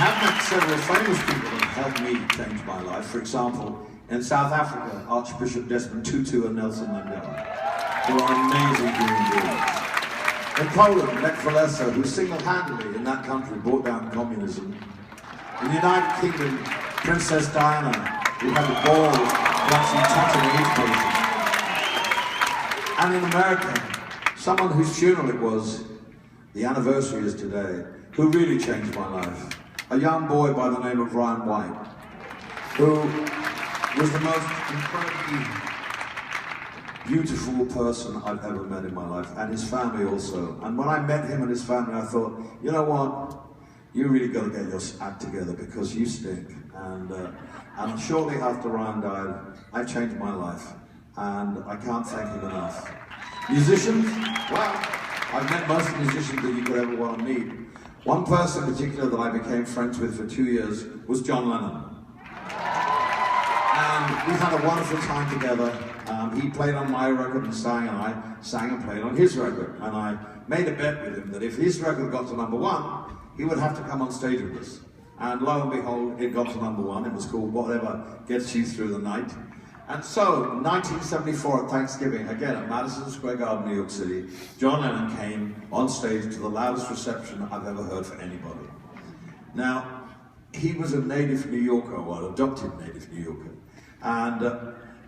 have met several famous people that helped me change my life. For example, in South Africa, Archbishop Desmond Tutu and Nelson Mandela, who are amazing human beings. In Poland, Lech Walesa, who single-handedly in that country brought down communism. In the United Kingdom, Princess Diana, who had a ball actually touching each patient. And in America, someone whose funeral it was, the anniversary is today, who really changed my life. A young boy by the name of Ryan White, who was the most incredibly beautiful person I've ever met in my life, and his family also. And when I met him and his family, I thought, you know what? You really got to get your act together because you stink. And shortly after Ryan died, I changed my life, and I can't thank him enough. Musicians? Well, I've met most of the musicians that you could ever want to meet. One person in particular that I became friends with for 2 years was John Lennon. And we had a wonderful time together. He played on my record and I sang and played on his record. And I made a bet with him that if his record got to #1, he would have to come on stage with us. And lo and behold, it got to #1. It was called Whatever Gets You Through the Night. And so, 1974 at Thanksgiving, again at Madison Square Garden, New York City, John Lennon came on stage to the loudest reception I've ever heard for anybody. Now, he was a native New Yorker, or an adopted native New Yorker. And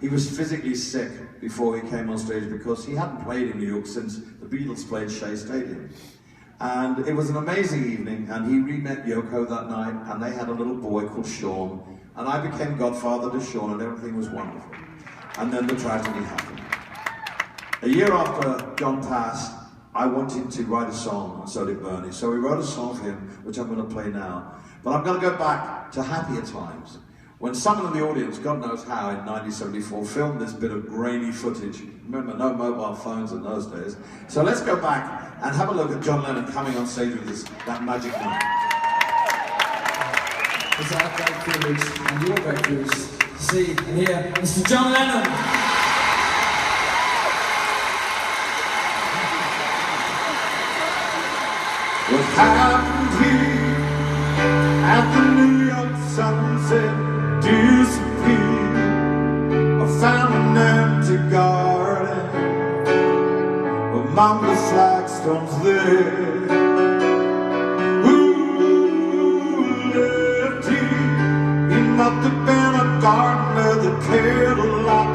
he was physically sick before he came on stage because he hadn't played in New York since the Beatles played Shea Stadium. And it was an amazing evening, and he re-met Yoko that night, and they had a little boy called Sean, and I became godfather to Sean, and everything was wonderful. And then the tragedy happened. A year after John passed, I wanted to write a song, and so did Bernie. So we wrote a song for him, which I'm going to play now. But I'm going to go back to happier times, when someone in the audience, God knows how, in 1974, filmed this bit of grainy footage. Remember, no mobile phones in those days. So let's go back and have a look at John Lennon coming on stage with us that magic night. It's our great privilege, and your great privilege, to see and hear Mr. John Lennon. What happened here at the New York sunset disappeared. I found an empty garden with mama flagstones there. Must have been a gardener that cared a lot,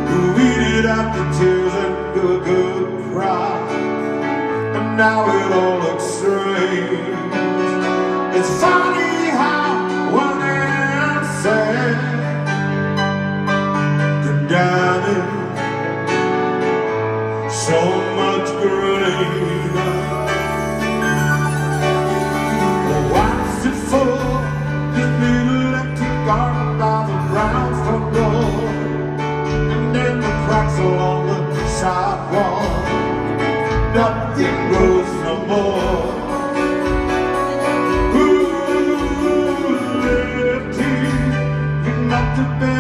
who weeded out the tears and a good cry. And now it all looks strange. It's funny how one answer can damage so much greater. What's it for? Garden by the brownstone door, and then the cracks along the sidewalk. Nothing grows no more. Who left here? You must have been